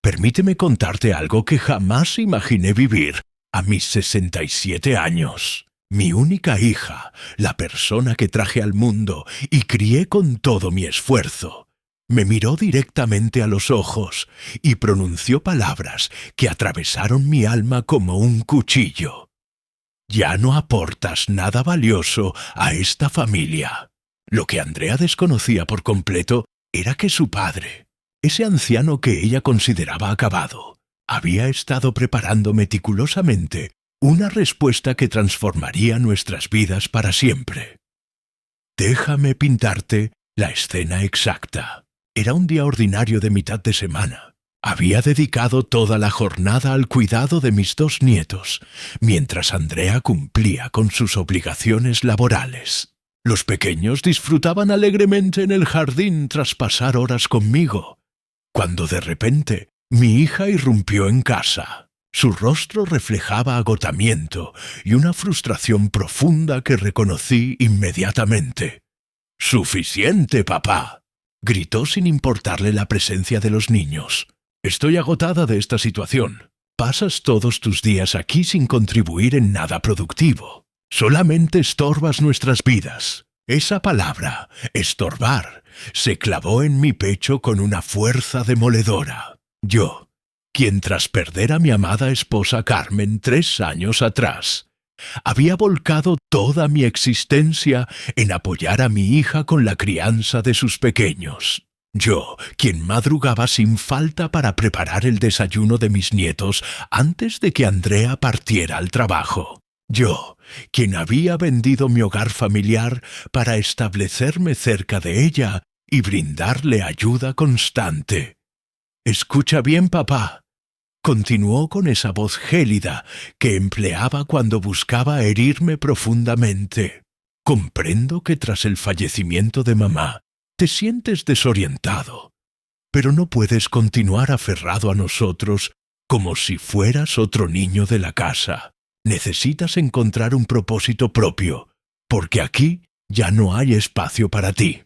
permíteme contarte algo que jamás imaginé vivir a mis 67 años. Mi única hija, la persona que traje al mundo y crié con todo mi esfuerzo, me miró directamente a los ojos y pronunció palabras que atravesaron mi alma como un cuchillo. Ya no aportas nada valioso a esta familia. Lo que Andrea desconocía por completo era que su padre, ese anciano que ella consideraba acabado, había estado preparando meticulosamente una respuesta que transformaría nuestras vidas para siempre. Déjame pintarte la escena exacta. Era un día ordinario de mitad de semana. Había dedicado toda la jornada al cuidado de mis 2 nietos, mientras Andrea cumplía con sus obligaciones laborales. Los pequeños disfrutaban alegremente en el jardín tras pasar horas conmigo, cuando de repente mi hija irrumpió en casa. Su rostro reflejaba agotamiento y una frustración profunda que reconocí inmediatamente. «¡Suficiente, papá!», gritó sin importarle la presencia de los niños. «Estoy agotada de esta situación. Pasas todos tus días aquí sin contribuir en nada productivo. Solamente estorbas nuestras vidas». Esa palabra, estorbar, se clavó en mi pecho con una fuerza demoledora. Yo, quien tras perder a mi amada esposa Carmen 3 años atrás, había volcado toda mi existencia en apoyar a mi hija con la crianza de sus pequeños. Yo, quien madrugaba sin falta para preparar el desayuno de mis nietos antes de que Andrea partiera al trabajo. Yo, quien había vendido mi hogar familiar para establecerme cerca de ella y brindarle ayuda constante. «Escucha bien, papá», continuó con esa voz gélida que empleaba cuando buscaba herirme profundamente. «Comprendo que tras el fallecimiento de mamá te sientes desorientado, pero no puedes continuar aferrado a nosotros como si fueras otro niño de la casa. Necesitas encontrar un propósito propio, porque aquí ya no hay espacio para ti».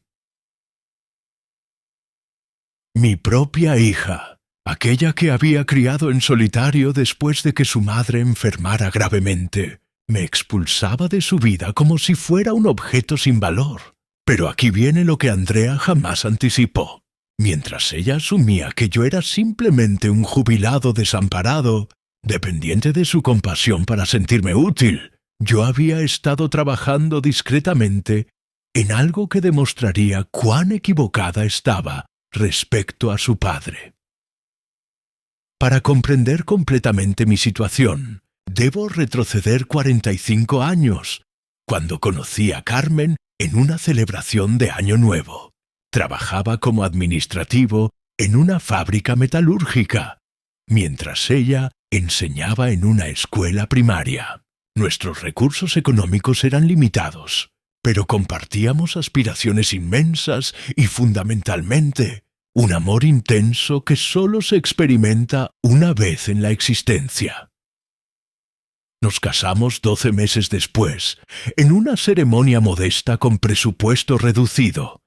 Mi propia hija, aquella que había criado en solitario después de que su madre enfermara gravemente, me expulsaba de su vida como si fuera un objeto sin valor. Pero aquí viene lo que Andrea jamás anticipó. Mientras ella asumía que yo era simplemente un jubilado desamparado, dependiente de su compasión para sentirme útil, yo había estado trabajando discretamente en algo que demostraría cuán equivocada estaba respecto a su padre. Para comprender completamente mi situación, debo retroceder 45 años, cuando conocí a Carmen en una celebración de Año Nuevo. Trabajaba como administrativo en una fábrica metalúrgica, mientras ella enseñaba en una escuela primaria. Nuestros recursos económicos eran limitados, pero compartíamos aspiraciones inmensas y, fundamentalmente, un amor intenso que solo se experimenta una vez en la existencia. Nos casamos 12 meses después, en una ceremonia modesta con presupuesto reducido,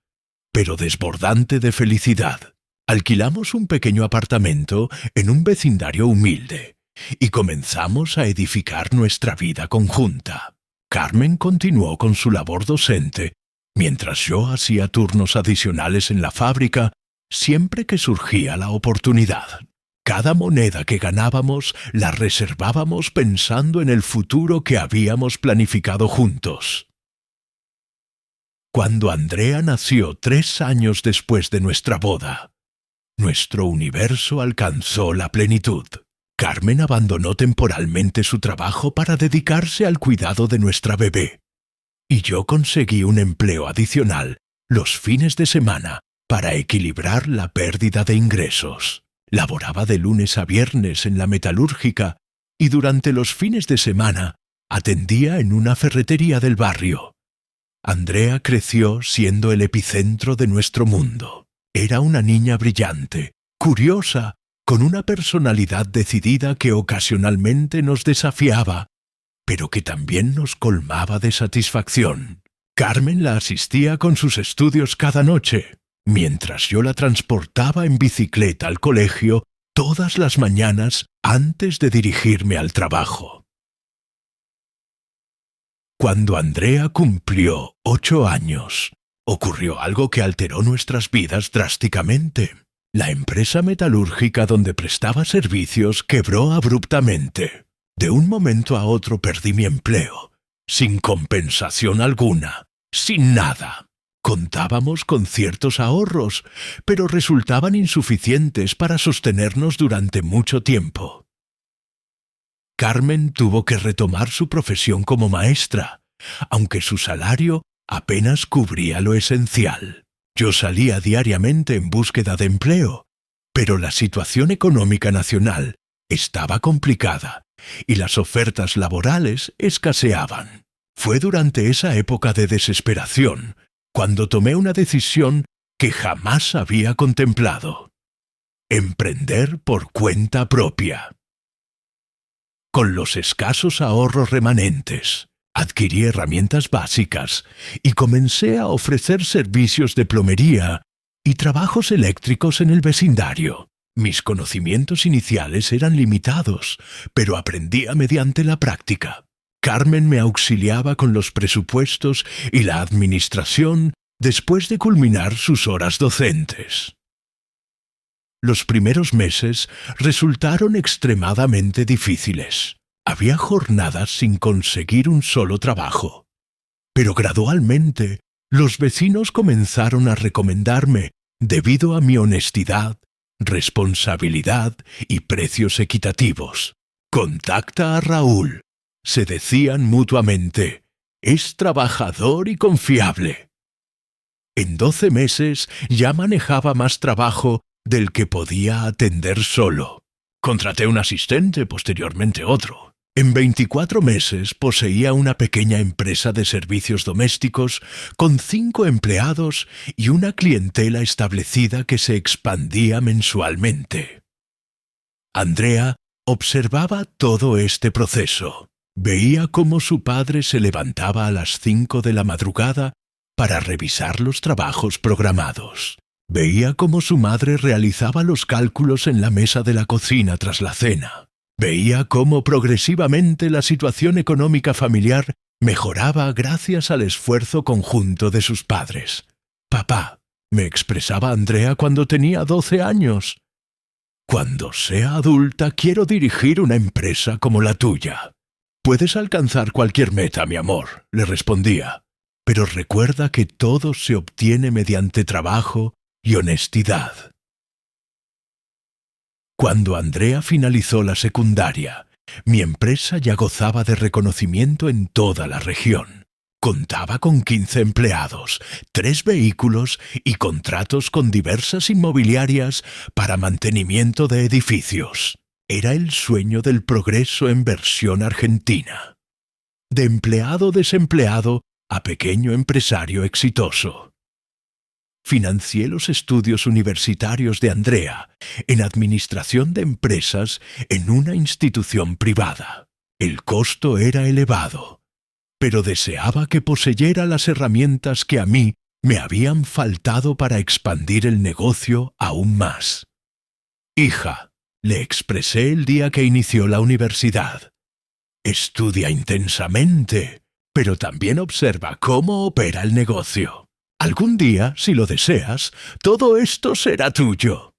pero desbordante de felicidad. Alquilamos un pequeño apartamento en un vecindario humilde y comenzamos a edificar nuestra vida conjunta. Carmen continuó con su labor docente, mientras yo hacía turnos adicionales en la fábrica siempre que surgía la oportunidad. Cada moneda que ganábamos la reservábamos pensando en el futuro que habíamos planificado juntos. Cuando Andrea nació 3 años después de nuestra boda, nuestro universo alcanzó la plenitud. Carmen abandonó temporalmente su trabajo para dedicarse al cuidado de nuestra bebé, y yo conseguí un empleo adicional los fines de semana para equilibrar la pérdida de ingresos. Laboraba de lunes a viernes en la metalúrgica y durante los fines de semana atendía en una ferretería del barrio. Andrea creció siendo el epicentro de nuestro mundo. Era una niña brillante, curiosa, con una personalidad decidida que ocasionalmente nos desafiaba, pero que también nos colmaba de satisfacción. Carmen la asistía con sus estudios cada noche, mientras yo la transportaba en bicicleta al colegio todas las mañanas antes de dirigirme al trabajo. Cuando Andrea cumplió 8 años, ocurrió algo que alteró nuestras vidas drásticamente. La empresa metalúrgica donde prestaba servicios quebró abruptamente. De un momento a otro perdí mi empleo, sin compensación alguna, sin nada. Contábamos con ciertos ahorros, pero resultaban insuficientes para sostenernos durante mucho tiempo. Carmen tuvo que retomar su profesión como maestra, aunque su salario apenas cubría lo esencial. Yo salía diariamente en búsqueda de empleo, pero la situación económica nacional estaba complicada y las ofertas laborales escaseaban. Fue durante esa época de desesperación cuando tomé una decisión que jamás había contemplado: emprender por cuenta propia. Con los escasos ahorros remanentes, adquirí herramientas básicas y comencé a ofrecer servicios de plomería y trabajos eléctricos en el vecindario. Mis conocimientos iniciales eran limitados, pero aprendía mediante la práctica. Carmen me auxiliaba con los presupuestos y la administración después de culminar sus horas docentes. Los primeros meses resultaron extremadamente difíciles. Había jornadas sin conseguir un solo trabajo. Pero gradualmente, los vecinos comenzaron a recomendarme debido a mi honestidad, responsabilidad y precios equitativos. «Contacta a Raúl», se decían mutuamente. «Es trabajador y confiable». En 12 meses ya manejaba más trabajo del que podía atender solo. Contraté un asistente, posteriormente otro. En 24 meses poseía una pequeña empresa de servicios domésticos con 5 empleados y una clientela establecida que se expandía mensualmente. Andrea observaba todo este proceso. Veía cómo su padre se levantaba a las 5 de la madrugada para revisar los trabajos programados. Veía cómo su madre realizaba los cálculos en la mesa de la cocina tras la cena. Veía cómo progresivamente la situación económica familiar mejoraba gracias al esfuerzo conjunto de sus padres. «Papá», me expresaba Andrea cuando tenía 12 años, «cuando sea adulta quiero dirigir una empresa como la tuya». «Puedes alcanzar cualquier meta, mi amor», le respondía, «pero recuerda que todo se obtiene mediante trabajo y honestidad». Cuando Andrea finalizó la secundaria, mi empresa ya gozaba de reconocimiento en toda la región. Contaba con 15 empleados, 3 vehículos y contratos con diversas inmobiliarias para mantenimiento de edificios. Era el sueño del progreso en versión argentina. De empleado desempleado a pequeño empresario exitoso. Financié los estudios universitarios de Andrea en administración de empresas en una institución privada. El costo era elevado, pero deseaba que poseyera las herramientas que a mí me habían faltado para expandir el negocio aún más. «Hija», le expresé el día que inició la universidad, «estudia intensamente, pero también observa cómo opera el negocio. Algún día, si lo deseas, todo esto será tuyo».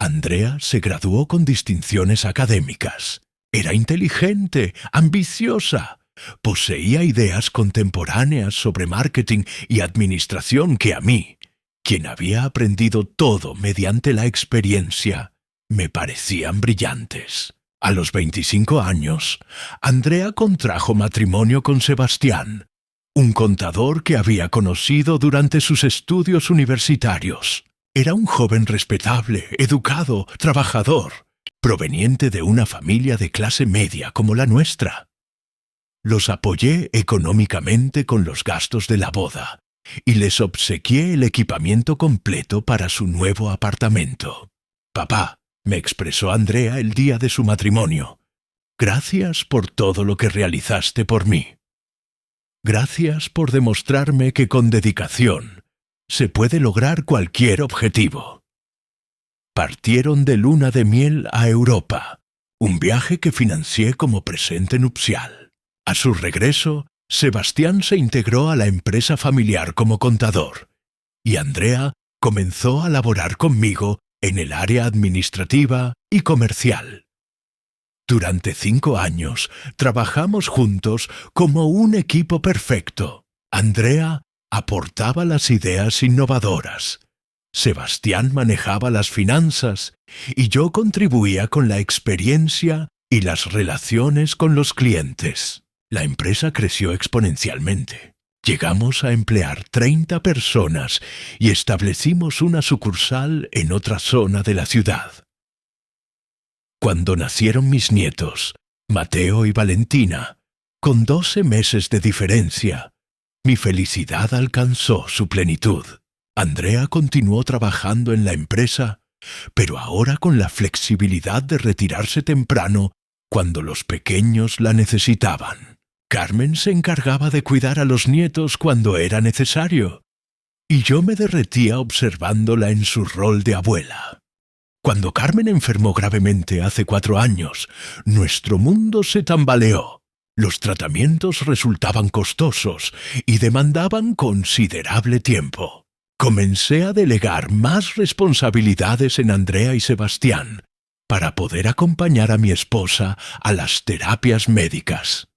Andrea se graduó con distinciones académicas. Era inteligente, ambiciosa. Poseía ideas contemporáneas sobre marketing y administración que a mí, quien había aprendido todo mediante la experiencia, me parecían brillantes. A los 25 años, Andrea contrajo matrimonio con Sebastián, un contador que había conocido durante sus estudios universitarios. Era un joven respetable, educado, trabajador, proveniente de una familia de clase media como la nuestra. Los apoyé económicamente con los gastos de la boda y les obsequié el equipamiento completo para su nuevo apartamento. «Papá», me expresó Andrea el día de su matrimonio, «gracias por todo lo que realizaste por mí. Gracias por demostrarme que con dedicación se puede lograr cualquier objetivo». partieron de luna de miel a Europa, un viaje que financié como presente nupcial. A su regreso, Sebastián se integró a la empresa familiar como contador, y Andrea comenzó a laborar conmigo en el área administrativa y comercial. Durante 5 años trabajamos juntos como un equipo perfecto. Andrea aportaba las ideas innovadoras, Sebastián manejaba las finanzas y yo contribuía con la experiencia y las relaciones con los clientes. La empresa creció exponencialmente. Llegamos a emplear 30 personas y establecimos una sucursal en otra zona de la ciudad. Cuando nacieron mis nietos, Mateo y Valentina, con 12 meses de diferencia, mi felicidad alcanzó su plenitud. Andrea continuó trabajando en la empresa, pero ahora con la flexibilidad de retirarse temprano cuando los pequeños la necesitaban. Carmen se encargaba de cuidar a los nietos cuando era necesario, y yo me derretía observándola en su rol de abuela. Cuando Carmen enfermó gravemente hace 4 años, nuestro mundo se tambaleó. Los tratamientos resultaban costosos y demandaban considerable tiempo. Comencé a delegar más responsabilidades en Andrea y Sebastián para poder acompañar a mi esposa a las terapias médicas.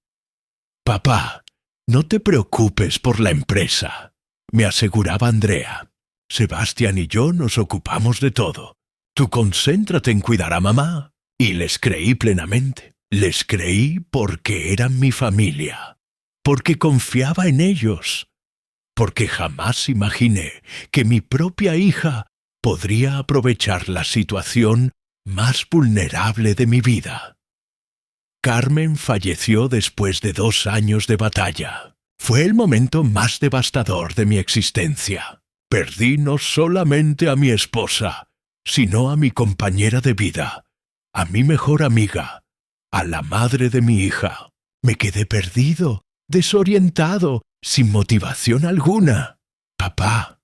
«Papá, no te preocupes por la empresa», me aseguraba Andrea. «Sebastián y yo nos ocupamos de todo. Tú concéntrate en cuidar a mamá». Y les creí plenamente. Les creí porque eran mi familia, porque confiaba en ellos, porque jamás imaginé que mi propia hija podría aprovechar la situación más vulnerable de mi vida. Carmen falleció después de 2 años de batalla. Fue el momento más devastador de mi existencia. Perdí no solamente a mi esposa, sino a mi compañera de vida, a mi mejor amiga, a la madre de mi hija. Me quedé perdido, desorientado, sin motivación alguna. «Papá»,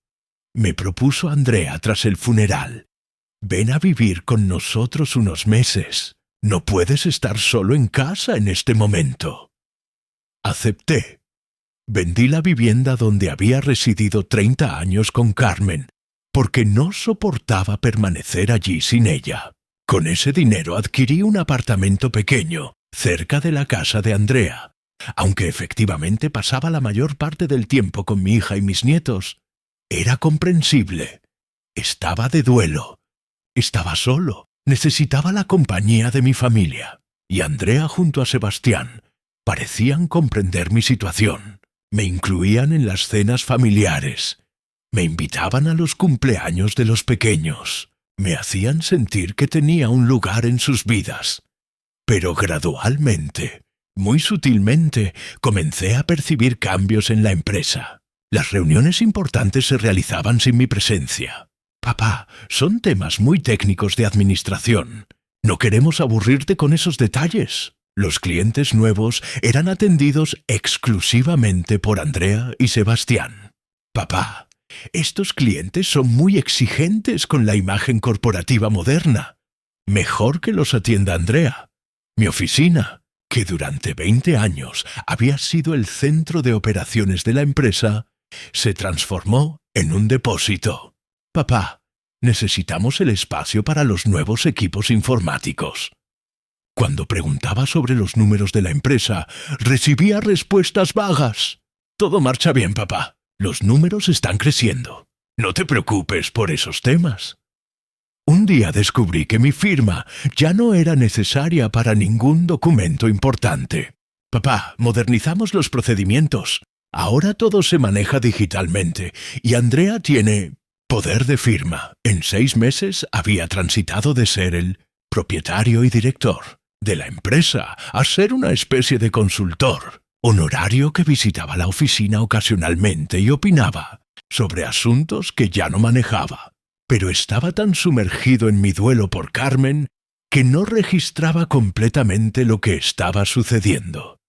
me propuso Andrea tras el funeral, «ven a vivir con nosotros unos meses. No puedes estar solo en casa en este momento». Acepté. Vendí la vivienda donde había residido 30 años con Carmen, porque no soportaba permanecer allí sin ella. Con ese dinero adquirí un apartamento pequeño, cerca de la casa de Andrea. Aunque efectivamente pasaba la mayor parte del tiempo con mi hija y mis nietos, era comprensible. Estaba de duelo. Estaba solo. Necesitaba la compañía de mi familia. Y Andrea junto a Sebastián parecían comprender mi situación. Me incluían en las cenas familiares. Me invitaban a los cumpleaños de los pequeños. Me hacían sentir que tenía un lugar en sus vidas. Pero gradualmente, muy sutilmente, comencé a percibir cambios en la empresa. Las reuniones importantes se realizaban sin mi presencia. «Papá, son temas muy técnicos de administración. No queremos aburrirte con esos detalles». Los clientes nuevos eran atendidos exclusivamente por Andrea y Sebastián. «Papá, estos clientes son muy exigentes con la imagen corporativa moderna. Mejor que los atienda Andrea. Mi oficina, que durante 20 años había sido el centro de operaciones de la empresa, se transformó en un depósito. Papá, necesitamos el espacio para los nuevos equipos informáticos». Cuando preguntaba sobre los números de la empresa, recibía respuestas vagas. «Todo marcha bien, papá. Los números están creciendo. No te preocupes por esos temas». Un día descubrí que mi firma ya no era necesaria para ningún documento importante. «Papá, modernizamos los procedimientos. Ahora todo se maneja digitalmente y Andrea tiene poder de firma». En 6 meses había transitado de ser el propietario y director de la empresa a ser una especie de consultor, honorario que visitaba la oficina ocasionalmente y opinaba sobre asuntos que ya no manejaba. Pero estaba tan sumergido en mi duelo por Carmen que no registraba completamente lo que estaba sucediendo.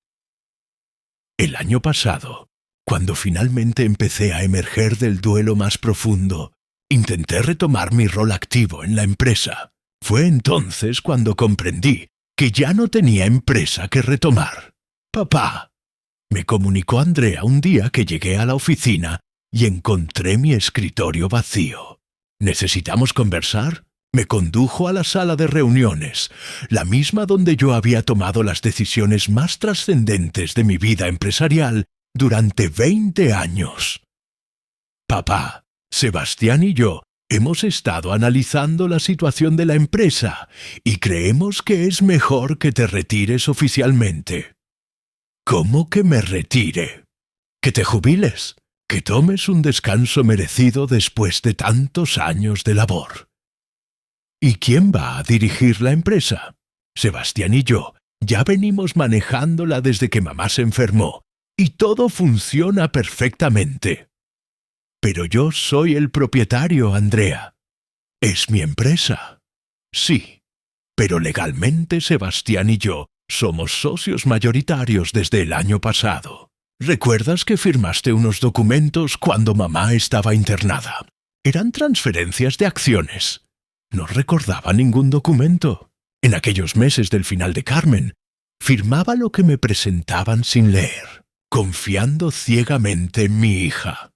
El año pasado, cuando finalmente empecé a emerger del duelo más profundo, Intenté retomar mi rol activo en la empresa. Fue entonces cuando comprendí que ya no tenía empresa que retomar. «Papá», me comunicó Andrea un día que llegué a la oficina y encontré mi escritorio vacío. «¿Necesitamos conversar?». Me condujo a la sala de reuniones, la misma donde yo había tomado las decisiones más trascendentes de mi vida empresarial durante 20 años. «Papá, Sebastián y yo hemos estado analizando la situación de la empresa y creemos que es mejor que te retires oficialmente». «¿Cómo que me retire?». «Que te jubiles, que tomes un descanso merecido después de tantos años de labor». «¿Y quién va a dirigir la empresa?». «Sebastián y yo ya venimos manejándola desde que mamá se enfermó y todo funciona perfectamente». «Pero yo soy el propietario, Andrea». «Es mi empresa». «Sí, pero legalmente Sebastián y yo somos socios mayoritarios desde el año pasado. ¿Recuerdas que firmaste unos documentos cuando mamá estaba internada? Eran transferencias de acciones». No recordaba ningún documento. En aquellos meses del final de Carmen, firmaba lo que me presentaban sin leer, confiando ciegamente en mi hija.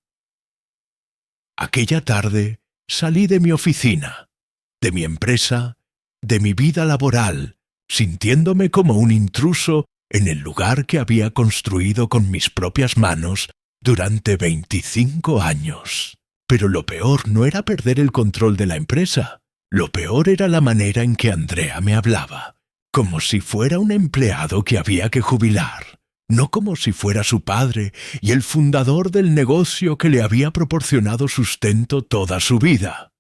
Aquella tarde salí de mi oficina, de mi empresa, de mi vida laboral, sintiéndome como un intruso en el lugar que había construido con mis propias manos durante 25 años. Pero lo peor no era perder el control de la empresa. Lo peor era la manera en que Andrea me hablaba, como si fuera un empleado que había que jubilar, no como si fuera su padre y el fundador del negocio que le había proporcionado sustento toda su vida.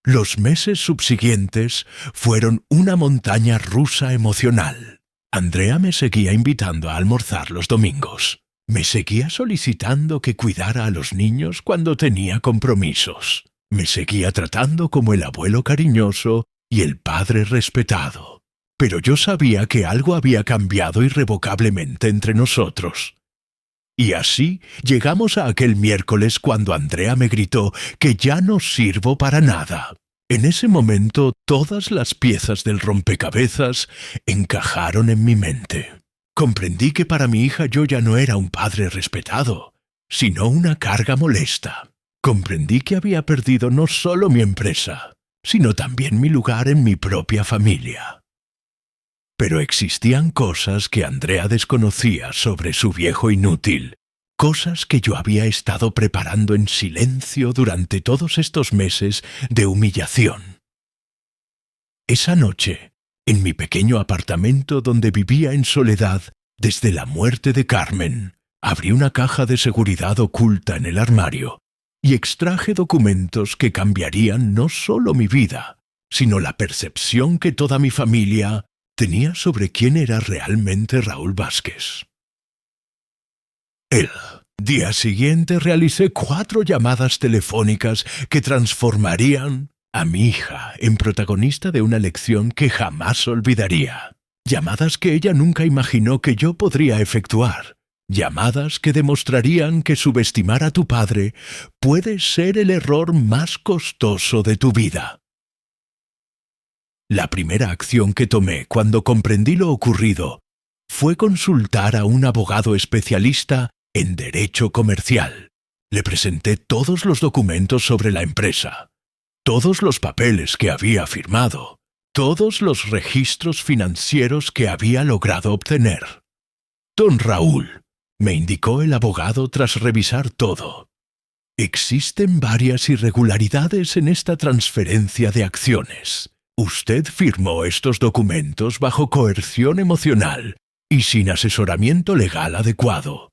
Los meses subsiguientes fueron una montaña rusa emocional. Andrea me seguía invitando a almorzar los domingos. Me seguía solicitando que cuidara a los niños cuando tenía compromisos. Me seguía tratando como el abuelo cariñoso y el padre respetado. Pero yo sabía que algo había cambiado irrevocablemente entre nosotros. Y así llegamos a aquel miércoles cuando Andrea me gritó que ya no sirvo para nada. En ese momento todas las piezas del rompecabezas encajaron en mi mente. Comprendí que para mi hija yo ya no era un padre respetado, sino una carga molesta. Comprendí que había perdido no solo mi empresa, sino también mi lugar en mi propia familia. Pero existían cosas que Andrea desconocía sobre su viejo inútil, cosas que yo había estado preparando en silencio durante todos estos meses de humillación. Esa noche, en mi pequeño apartamento donde vivía en soledad desde la muerte de Carmen, abrí una caja de seguridad oculta en el armario y extraje documentos que cambiarían no solo mi vida, sino la percepción que toda mi familia tenía sobre quién era realmente Raúl Vázquez. El día siguiente realicé 4 llamadas telefónicas que transformarían a mi hija en protagonista de una lección que jamás olvidaría. Llamadas que ella nunca imaginó que yo podría efectuar. Llamadas que demostrarían que subestimar a tu padre puede ser el error más costoso de tu vida. La primera acción que tomé cuando comprendí lo ocurrido fue consultar a un abogado especialista en derecho comercial. Le presenté todos los documentos sobre la empresa, todos los papeles que había firmado, todos los registros financieros que había logrado obtener. «Don Raúl», me indicó el abogado tras revisar todo, «existen varias irregularidades en esta transferencia de acciones. Usted firmó estos documentos bajo coerción emocional y sin asesoramiento legal adecuado.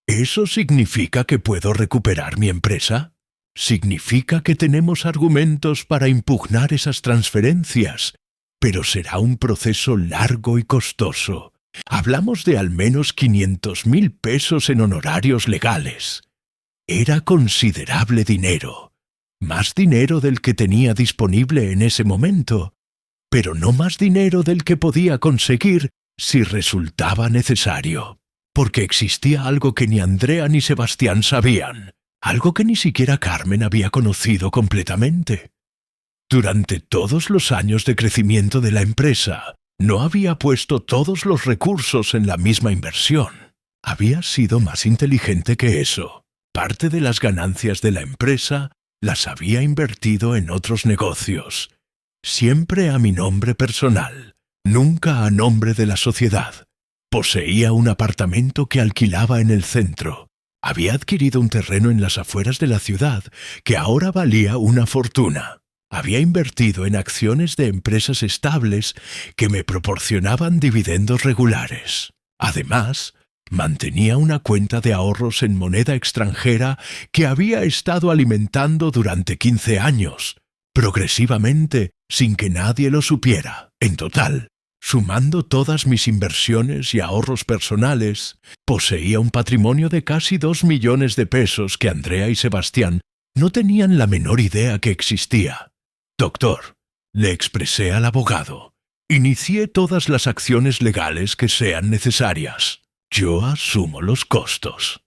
¿Eso significa que puedo recuperar mi empresa? Significa que tenemos argumentos para impugnar esas transferencias, pero será un proceso largo y costoso. Hablamos de al menos 500,000 pesos en honorarios legales. Era considerable dinero, más dinero del que tenía disponible en ese momento, pero no más dinero del que podía conseguir si resultaba necesario, porque existía algo que ni Andrea ni Sebastián sabían. algo que ni siquiera Carmen había conocido completamente. Durante todos los años de crecimiento de la empresa, no había puesto todos los recursos en la misma inversión. Había sido más inteligente que eso. Parte de las ganancias de la empresa las había invertido en otros negocios, siempre a mi nombre personal, nunca a nombre de la sociedad. Poseía un apartamento que alquilaba en el centro. Había adquirido un terreno en las afueras de la ciudad que ahora valía una fortuna. Había invertido en acciones de empresas estables que me proporcionaban dividendos regulares. Además, mantenía una cuenta de ahorros en moneda extranjera que había estado alimentando durante 15 años, progresivamente, sin que nadie lo supiera. En total, sumando todas mis inversiones y ahorros personales, poseía un patrimonio de casi 2 millones de pesos que Andrea y Sebastián no tenían la menor idea que existía. Doctor, le expresé al abogado, inicié todas las acciones legales que sean necesarias. Yo asumo los costos.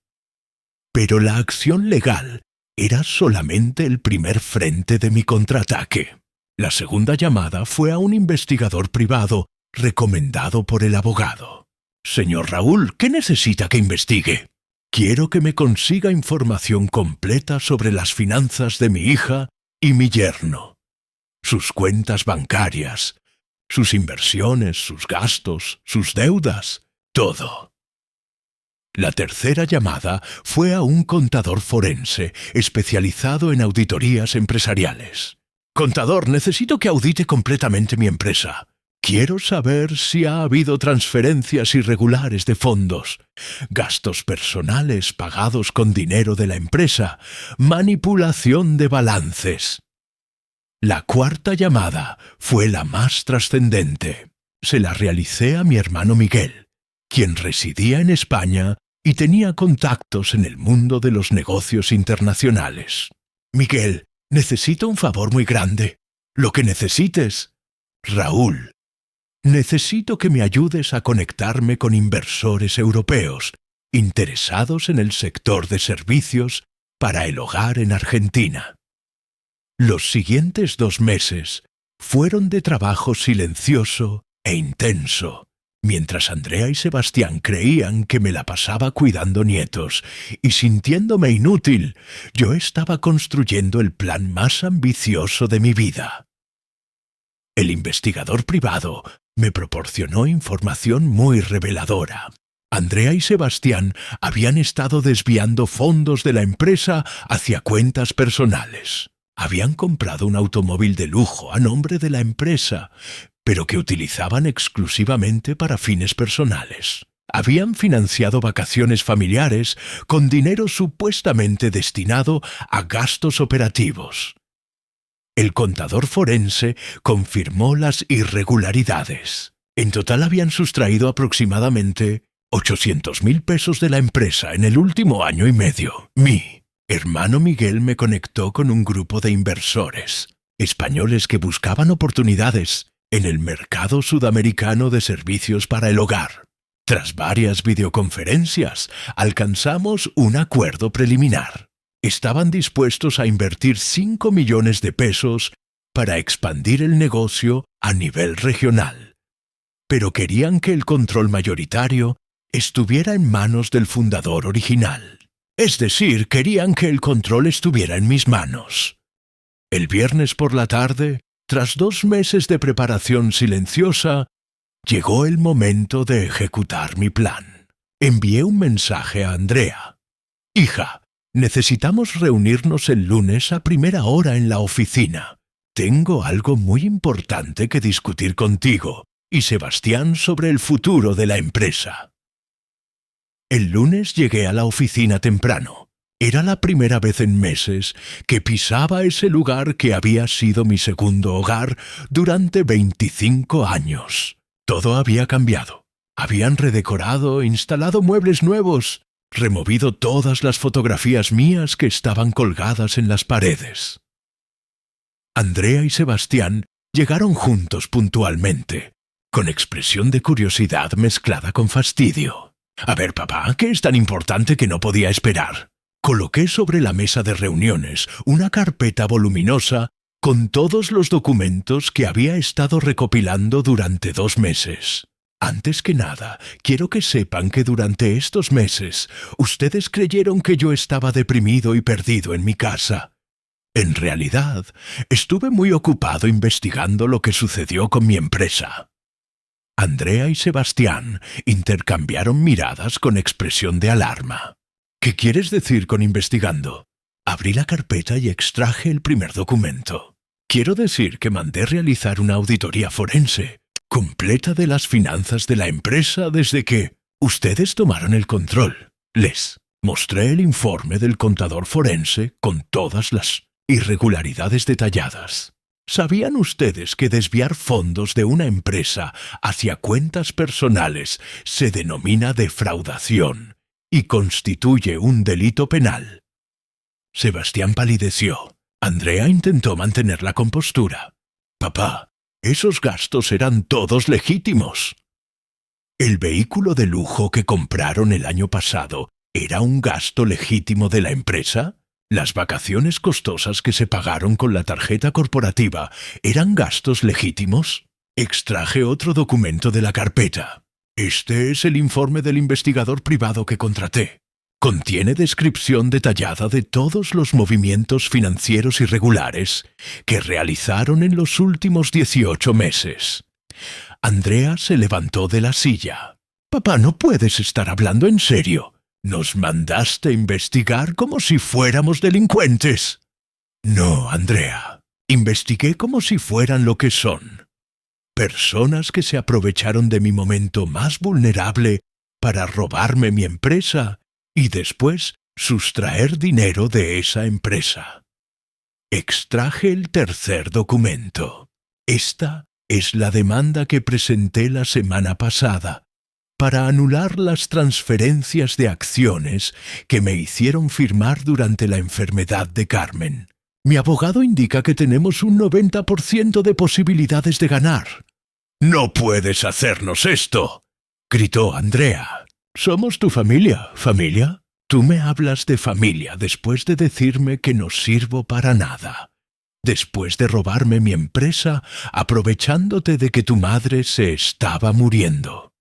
Pero la acción legal era solamente el primer frente de mi contraataque. La segunda llamada fue a un investigador privado recomendado por el abogado. Señor Raúl, ¿qué necesita que investigue? Quiero que me consiga información completa sobre las finanzas de mi hija y mi yerno. Sus cuentas bancarias, sus inversiones, sus gastos, sus deudas, todo. La tercera llamada fue a un contador forense especializado en auditorías empresariales. Contador, necesito que audite completamente mi empresa. Quiero saber si ha habido transferencias irregulares de fondos, gastos personales pagados con dinero de la empresa, manipulación de balances. La cuarta llamada fue la más trascendente. Se la realicé a mi hermano Miguel, quien residía en España y tenía contactos en el mundo de los negocios internacionales. Miguel, necesito un favor muy grande. Lo que necesites. Raúl, necesito que me ayudes a conectarme con inversores europeos interesados en el sector de servicios para el hogar en Argentina. Los siguientes 2 meses fueron de trabajo silencioso e intenso, mientras Andrea y Sebastián creían que me la pasaba cuidando nietos y sintiéndome inútil, yo estaba construyendo el plan más ambicioso de mi vida. El investigador privado me proporcionó información muy reveladora. Andrea y Sebastián habían estado desviando fondos de la empresa hacia cuentas personales. Habían comprado un automóvil de lujo a nombre de la empresa, pero que utilizaban exclusivamente para fines personales. Habían financiado vacaciones familiares con dinero supuestamente destinado a gastos operativos. El contador forense confirmó las irregularidades. En total habían sustraído aproximadamente 800.000 pesos de la empresa en el último año y medio. Mi hermano Miguel me conectó con un grupo de inversores españoles que buscaban oportunidades en el mercado sudamericano de servicios para el hogar. Tras varias videoconferencias, alcanzamos un acuerdo preliminar. Estaban dispuestos a invertir 5 millones de pesos para expandir el negocio a nivel regional, pero querían que el control mayoritario estuviera en manos del fundador original. Es decir, querían que el control estuviera en mis manos. El viernes por la tarde, tras 2 meses de preparación silenciosa, llegó el momento de ejecutar mi plan. Envié un mensaje a Andrea. Hija, necesitamos reunirnos el lunes a primera hora en la oficina. Tengo algo muy importante que discutir contigo y Sebastián sobre el futuro de la empresa. El lunes llegué a la oficina temprano. Era la primera vez en meses que pisaba ese lugar que había sido mi segundo hogar durante 25 años. Todo había cambiado. Habían redecorado, instalado muebles nuevos, removido todas las fotografías mías que estaban colgadas en las paredes. Andrea y Sebastián llegaron juntos puntualmente, con expresión de curiosidad mezclada con fastidio. A ver, papá, ¿qué es tan importante que no podía esperar? Coloqué sobre la mesa de reuniones una carpeta voluminosa con todos los documentos que había estado recopilando durante 2 meses. Antes que nada, quiero que sepan que durante estos meses ustedes creyeron que yo estaba deprimido y perdido en mi casa. En realidad, estuve muy ocupado investigando lo que sucedió con mi empresa. Andrea y Sebastián intercambiaron miradas con expresión de alarma. ¿Qué quieres decir con investigando? Abrí la carpeta y extraje el primer documento. Quiero decir que mandé realizar una auditoría forense completa de las finanzas de la empresa desde que ustedes tomaron el control. Les mostré el informe del contador forense con todas las irregularidades detalladas. ¿Sabían ustedes que desviar fondos de una empresa hacia cuentas personales se denomina defraudación y constituye un delito penal? Sebastián palideció. Andrea intentó mantener la compostura. Papá, esos gastos eran todos legítimos. El vehículo de lujo que compraron el año pasado ¿era un gasto legítimo de la empresa? ¿Las vacaciones costosas que se pagaron con la tarjeta corporativa eran gastos legítimos? Extraje otro documento de la carpeta. Este es el informe del investigador privado que contraté. Contiene descripción detallada de todos los movimientos financieros irregulares que realizaron en los últimos 18 meses. Andrea se levantó de la silla. Papá, no puedes estar hablando en serio. Nos mandaste investigar como si fuéramos delincuentes. No, Andrea. Investigué como si fueran lo que son. Personas que se aprovecharon de mi momento más vulnerable para robarme mi empresa y después sustraer dinero de esa empresa. Extraje el tercer documento. Esta es la demanda que presenté la semana pasada para anular las transferencias de acciones que me hicieron firmar durante la enfermedad de Carmen. Mi abogado indica que tenemos un 90% de posibilidades de ganar. «¡No puedes hacernos esto!», gritó Andrea. «Somos tu familia, ¿familia? Tú me hablas de familia después de decirme que no sirvo para nada. Después de robarme mi empresa, aprovechándote de que tu madre se estaba muriendo».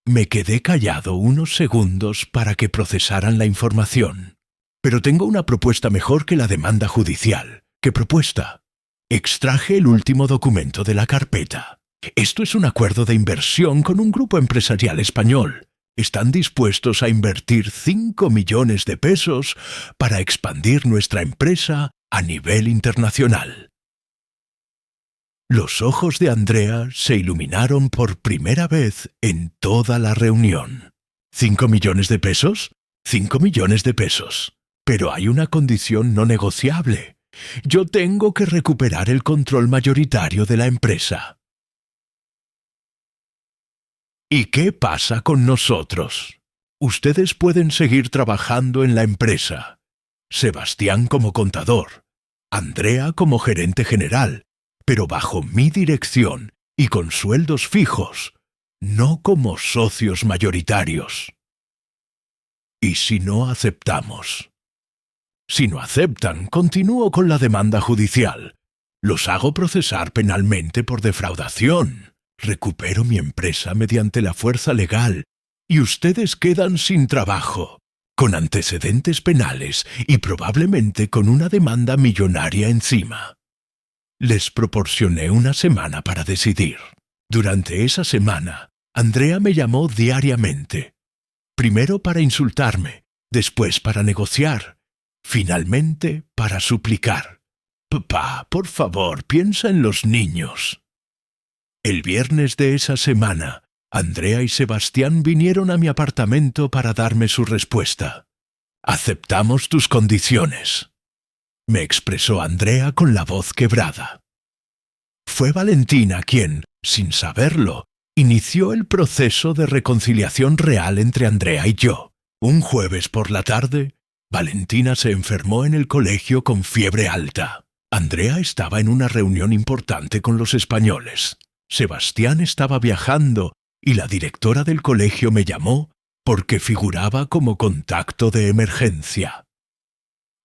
Me quedé callado unos segundos para que procesaran la información. Pero tengo una propuesta mejor que la demanda judicial. ¿Qué propuesta? Extraje el último documento de la carpeta. Esto es un acuerdo de inversión con un grupo empresarial español. Están dispuestos a invertir 5 millones de pesos para expandir nuestra empresa a nivel internacional. Los ojos de Andrea se iluminaron por primera vez en toda la reunión. ¿5 millones de pesos? 5 millones de pesos. Pero hay una condición no negociable. Yo tengo que recuperar el control mayoritario de la empresa. ¿Y qué pasa con nosotros? Ustedes pueden seguir trabajando en la empresa. Sebastián como contador, Andrea como gerente general, pero bajo mi dirección y con sueldos fijos, no como socios mayoritarios. ¿Y si no aceptamos? Si no aceptan, continúo con la demanda judicial. Los hago procesar penalmente por defraudación. Recupero mi empresa mediante la fuerza legal y ustedes quedan sin trabajo, con antecedentes penales y probablemente con una demanda millonaria encima. Les proporcioné una semana para decidir. Durante esa semana, Andrea me llamó diariamente. Primero para insultarme, después para negociar, finalmente para suplicar. «Papá, por favor, piensa en los niños». El viernes de esa semana, Andrea y Sebastián vinieron a mi apartamento para darme su respuesta. «Aceptamos tus condiciones», me expresó Andrea con la voz quebrada. Fue Valentina quien, sin saberlo, inició el proceso de reconciliación real entre Andrea y yo. Un jueves por la tarde, Valentina se enfermó en el colegio con fiebre alta. Andrea estaba en una reunión importante con los españoles. Sebastián estaba viajando y la directora del colegio me llamó porque figuraba como contacto de emergencia.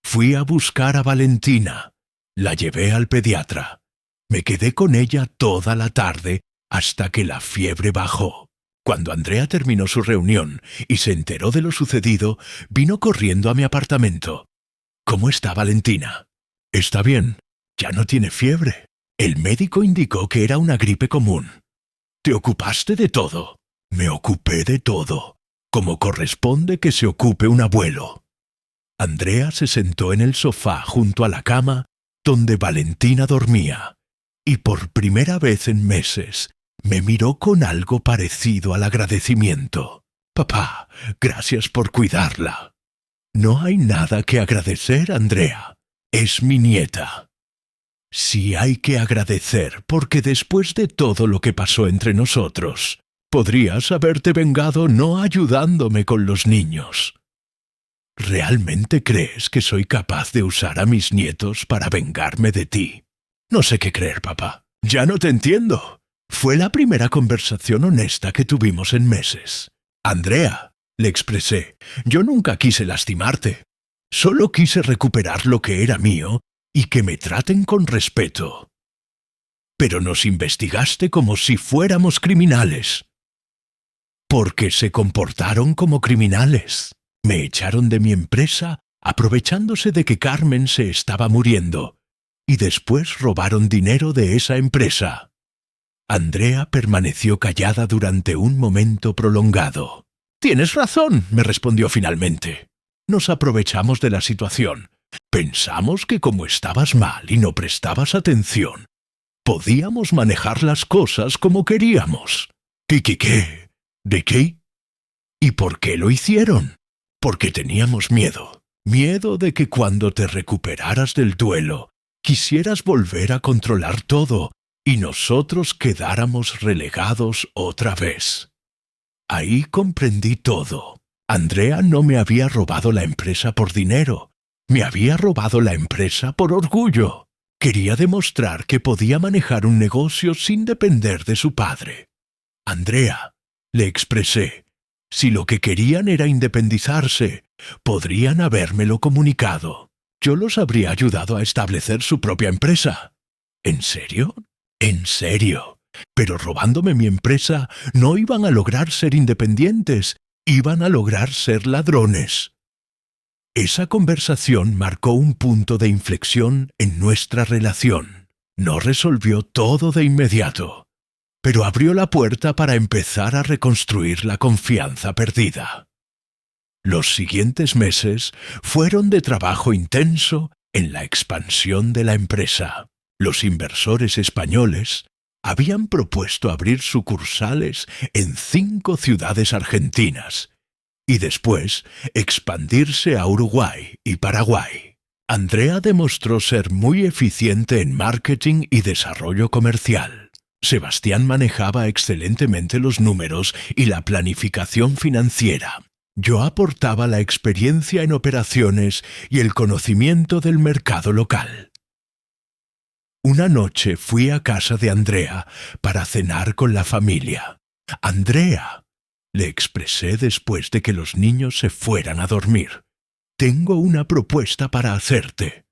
Fui a buscar a Valentina. La llevé al pediatra. Me quedé con ella toda la tarde hasta que la fiebre bajó. Cuando Andrea terminó su reunión y se enteró de lo sucedido, vino corriendo a mi apartamento. ¿Cómo está Valentina? Está bien. Ya no tiene fiebre. El médico indicó que era una gripe común. ¿Te ocupaste de todo? Me ocupé de todo, como corresponde que se ocupe un abuelo. Andrea se sentó en el sofá junto a la cama donde Valentina dormía, y por primera vez en meses me miró con algo parecido al agradecimiento. Papá, gracias por cuidarla. No hay nada que agradecer, Andrea. Es mi nieta. Sí hay que agradecer, porque después de todo lo que pasó entre nosotros, podrías haberte vengado no ayudándome con los niños. ¿Realmente crees que soy capaz de usar a mis nietos para vengarme de ti? No sé qué creer, papá. Ya no te entiendo. Fue la primera conversación honesta que tuvimos en meses. Andrea, le expresé, yo nunca quise lastimarte. Solo quise recuperar lo que era mío y que me traten con respeto. Pero nos investigaste como si fuéramos criminales. Porque se comportaron como criminales. Me echaron de mi empresa aprovechándose de que Carmen se estaba muriendo, y después robaron dinero de esa empresa. Andrea permaneció callada durante un momento prolongado. «Tienes razón», me respondió finalmente. «Nos aprovechamos de la situación. Pensamos que como estabas mal y no prestabas atención, podíamos manejar las cosas como queríamos». ¿Qué? ¿De qué? ¿Y por qué lo hicieron? Porque teníamos miedo. Miedo de que cuando te recuperaras del duelo, quisieras volver a controlar todo y nosotros quedáramos relegados otra vez. Ahí comprendí todo. Andrea no me había robado la empresa por dinero. Me había robado la empresa por orgullo. Quería demostrar que podía manejar un negocio sin depender de su padre. Andrea, le expresé, si lo que querían era independizarse, podrían habérmelo comunicado. Yo los habría ayudado a establecer su propia empresa. ¿En serio? En serio. Pero robándome mi empresa no iban a lograr ser independientes, iban a lograr ser ladrones. Esa conversación marcó un punto de inflexión en nuestra relación. No resolvió todo de inmediato, pero abrió la puerta para empezar a reconstruir la confianza perdida. Los siguientes meses fueron de trabajo intenso en la expansión de la empresa. Los inversores españoles habían propuesto abrir sucursales en 5 ciudades argentinas y después expandirse a Uruguay y Paraguay. Andrea demostró ser muy eficiente en marketing y desarrollo comercial. Sebastián manejaba excelentemente los números y la planificación financiera. Yo aportaba la experiencia en operaciones y el conocimiento del mercado local. Una noche fui a casa de Andrea para cenar con la familia. «Andrea», le expresé después de que los niños se fueran a dormir, «tengo una propuesta para hacerte».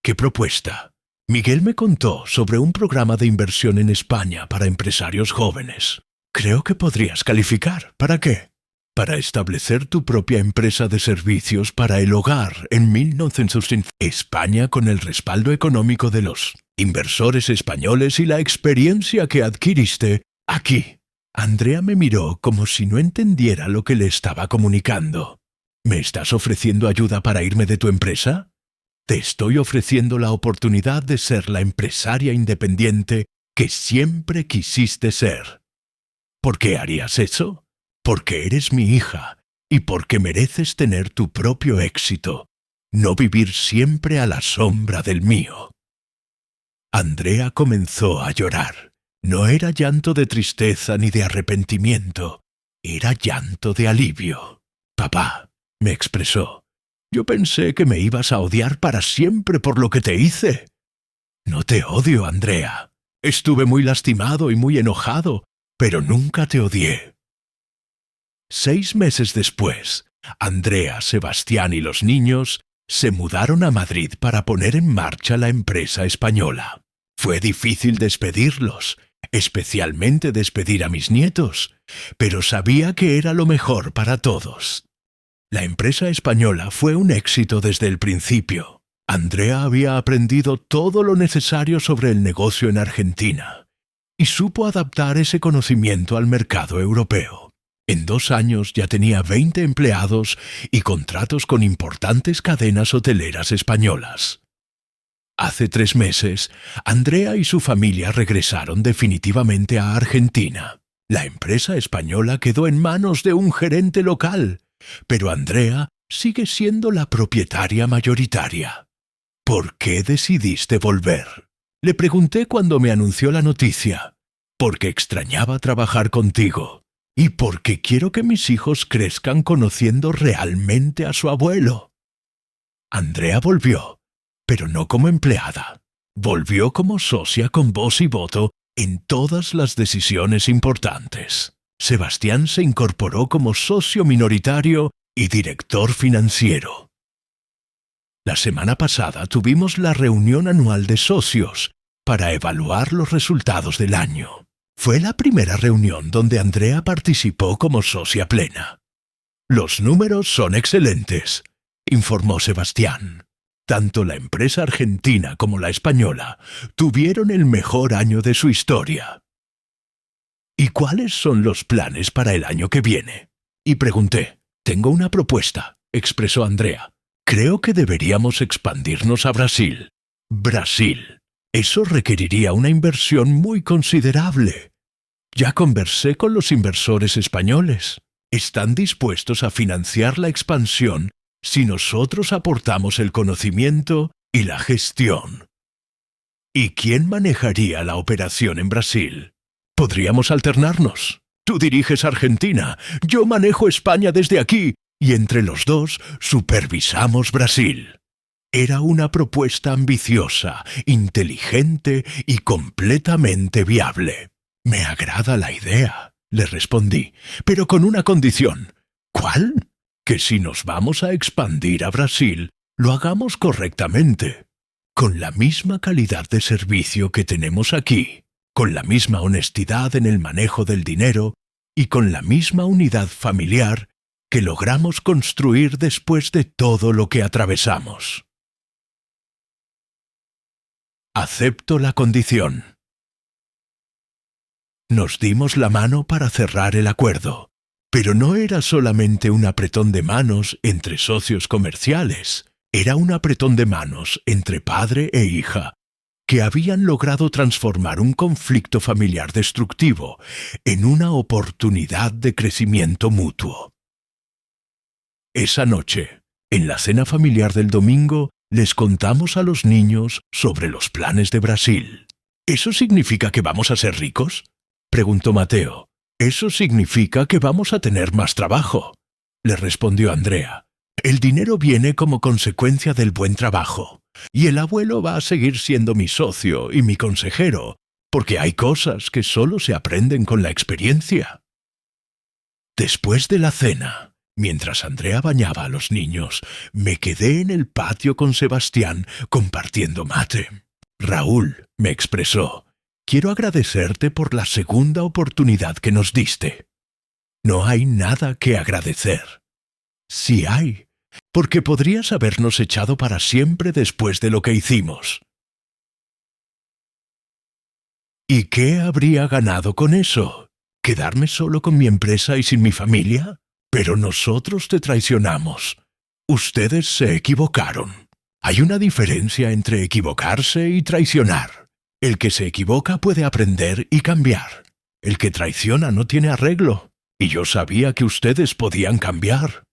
«¿Qué propuesta?» Miguel me contó sobre un programa de inversión en España para empresarios jóvenes. «Creo que podrías calificar. ¿Para qué?» «Para establecer tu propia empresa de servicios para el hogar en 1950. España, con el respaldo económico de los inversores españoles y la experiencia que adquiriste aquí». Andrea me miró como si no entendiera lo que le estaba comunicando. «¿Me estás ofreciendo ayuda para irme de tu empresa?» «Te estoy ofreciendo la oportunidad de ser la empresaria independiente que siempre quisiste ser». «¿Por qué harías eso?» «Porque eres mi hija y porque mereces tener tu propio éxito, no vivir siempre a la sombra del mío». Andrea comenzó a llorar. No era llanto de tristeza ni de arrepentimiento, era llanto de alivio. «Papá», me expresó, «yo pensé que me ibas a odiar para siempre por lo que te hice». «No te odio, Andrea. Estuve muy lastimado y muy enojado, pero nunca te odié». 6 meses después, Andrea, Sebastián y los niños se mudaron a Madrid para poner en marcha la empresa española. Fue difícil despedirlos, especialmente despedir a mis nietos, pero sabía que era lo mejor para todos. La empresa española fue un éxito desde el principio. Andrea había aprendido todo lo necesario sobre el negocio en Argentina y supo adaptar ese conocimiento al mercado europeo. En 2 años ya tenía 20 empleados y contratos con importantes cadenas hoteleras españolas. Hace 3 meses, Andrea y su familia regresaron definitivamente a Argentina. La empresa española quedó en manos de un gerente local, pero Andrea sigue siendo la propietaria mayoritaria. ¿Por qué decidiste volver? Le pregunté cuando me anunció la noticia. Porque extrañaba trabajar contigo y porque quiero que mis hijos crezcan conociendo realmente a su abuelo. Andrea volvió, pero no como empleada. Volvió como socia con voz y voto en todas las decisiones importantes. Sebastián se incorporó como socio minoritario y director financiero. La semana pasada tuvimos la reunión anual de socios para evaluar los resultados del año. Fue la primera reunión donde Andrea participó como socia plena. Los números son excelentes, informó Sebastián. Tanto la empresa argentina como la española tuvieron el mejor año de su historia. ¿Y cuáles son los planes para el año que viene? Y pregunté. Tengo una propuesta, expresó Andrea. Creo que deberíamos expandirnos a Brasil. Brasil. Eso requeriría una inversión muy considerable. Ya conversé con los inversores españoles. Están dispuestos a financiar la expansión si nosotros aportamos el conocimiento y la gestión. ¿Y quién manejaría la operación en Brasil? Podríamos alternarnos. Tú diriges Argentina, yo manejo España desde aquí, y entre los dos supervisamos Brasil. Era una propuesta ambiciosa, inteligente y completamente viable. Me agrada la idea, le respondí, pero con una condición. ¿Cuál? Que si nos vamos a expandir a Brasil, lo hagamos correctamente, con la misma calidad de servicio que tenemos aquí, con la misma honestidad en el manejo del dinero y con la misma unidad familiar que logramos construir después de todo lo que atravesamos. Acepto la condición. Nos dimos la mano para cerrar el acuerdo, pero no era solamente un apretón de manos entre socios comerciales, era un apretón de manos entre padre e hija, que habían logrado transformar un conflicto familiar destructivo en una oportunidad de crecimiento mutuo. Esa noche, en la cena familiar del domingo, les contamos a los niños sobre los planes de Brasil. ¿Eso significa que vamos a ser ricos?, preguntó Mateo. Eso significa que vamos a tener más trabajo, le respondió Andrea. El dinero viene como consecuencia del buen trabajo, y el abuelo va a seguir siendo mi socio y mi consejero, porque hay cosas que solo se aprenden con la experiencia. Después de la cena, mientras Andrea bañaba a los niños, me quedé en el patio con Sebastián compartiendo mate. Raúl, me expresó, quiero agradecerte por la segunda oportunidad que nos diste. No hay nada que agradecer. Sí hay, porque podrías habernos echado para siempre después de lo que hicimos. ¿Y qué habría ganado con eso? ¿Quedarme solo con mi empresa y sin mi familia? Pero nosotros te traicionamos. Ustedes se equivocaron. Hay una diferencia entre equivocarse y traicionar. El que se equivoca puede aprender y cambiar. El que traiciona no tiene arreglo. Y yo sabía que ustedes podían cambiar.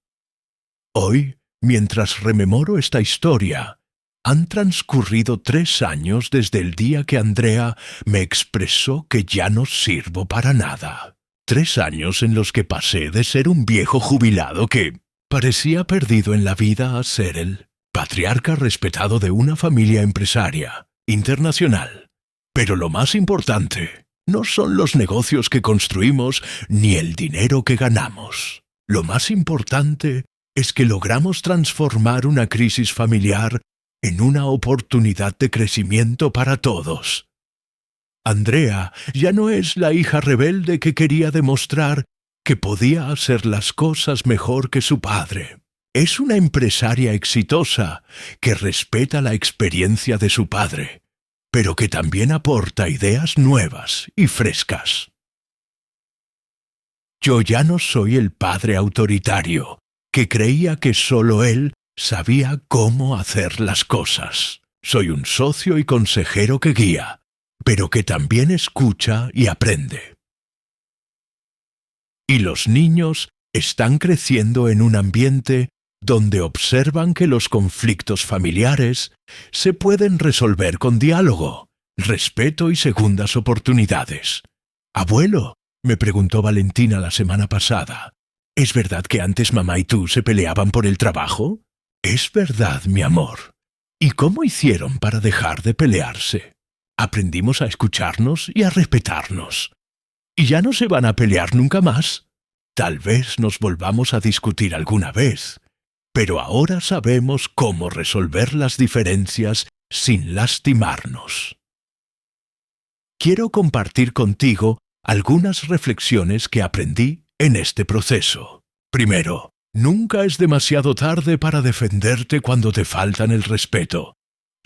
Hoy, mientras rememoro esta historia, han transcurrido 3 años desde el día que Andrea me expresó que ya no sirvo para nada. 3 años en los que pasé de ser un viejo jubilado que parecía perdido en la vida a ser el patriarca respetado de una familia empresaria, internacional. Pero lo más importante no son los negocios que construimos ni el dinero que ganamos. Lo más importante es que logramos transformar una crisis familiar en una oportunidad de crecimiento para todos. Andrea ya no es la hija rebelde que quería demostrar que podía hacer las cosas mejor que su padre. Es una empresaria exitosa que respeta la experiencia de su padre, pero que también aporta ideas nuevas y frescas. Yo ya no soy el padre autoritario, que creía que solo él sabía cómo hacer las cosas. Soy un socio y consejero que guía, pero que también escucha y aprende. Y los niños están creciendo en un ambiente donde observan que los conflictos familiares se pueden resolver con diálogo, respeto y segundas oportunidades. Abuelo, me preguntó Valentina la semana pasada, ¿es verdad que antes mamá y tú se peleaban por el trabajo? Es verdad, mi amor. ¿Y cómo hicieron para dejar de pelearse? Aprendimos a escucharnos y a respetarnos. ¿Y ya no se van a pelear nunca más? Tal vez nos volvamos a discutir alguna vez, pero ahora sabemos cómo resolver las diferencias sin lastimarnos. Quiero compartir contigo algunas reflexiones que aprendí en este proceso. Primero, nunca es demasiado tarde para defenderte cuando te faltan el respeto,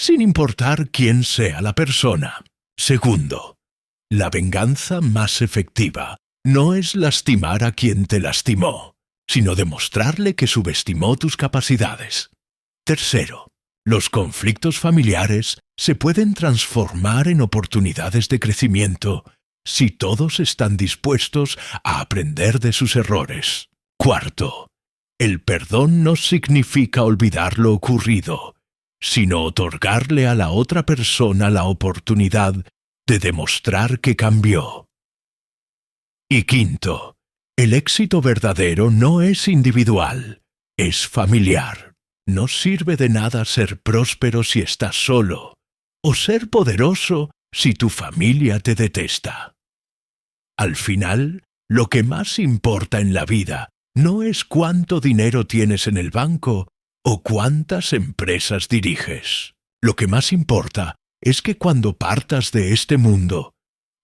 sin importar quién sea la persona. Segundo, la venganza más efectiva no es lastimar a quien te lastimó, sino demostrarle que subestimó tus capacidades. Tercero, los conflictos familiares se pueden transformar en oportunidades de crecimiento si todos están dispuestos a aprender de sus errores. Cuarto, el perdón no significa olvidar lo ocurrido, sino otorgarle a la otra persona la oportunidad de demostrar que cambió. Y quinto, el éxito verdadero no es individual, es familiar. No sirve de nada ser próspero si estás solo, o ser poderoso si tu familia te detesta. Al final, lo que más importa en la vida no es cuánto dinero tienes en el banco o cuántas empresas diriges. Lo que más importa es que cuando partas de este mundo,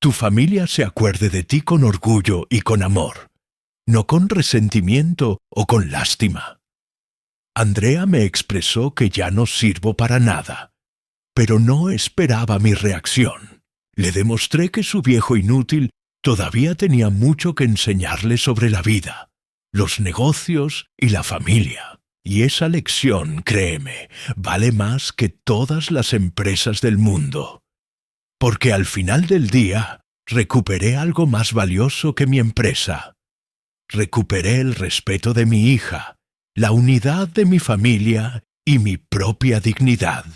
tu familia se acuerde de ti con orgullo y con amor, no con resentimiento o con lástima. Andrea me expresó que ya no sirvo para nada, pero no esperaba mi reacción. Le demostré que su viejo inútil todavía tenía mucho que enseñarle sobre la vida, los negocios y la familia. Y esa lección, créeme, vale más que todas las empresas del mundo. Porque al final del día, recuperé algo más valioso que mi empresa. Recuperé el respeto de mi hija, la unidad de mi familia y mi propia dignidad.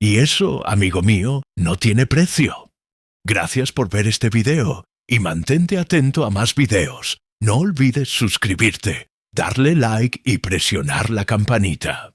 Y eso, amigo mío, no tiene precio. Gracias por ver este video y mantente atento a más videos. No olvides suscribirte, darle like y presionar la campanita.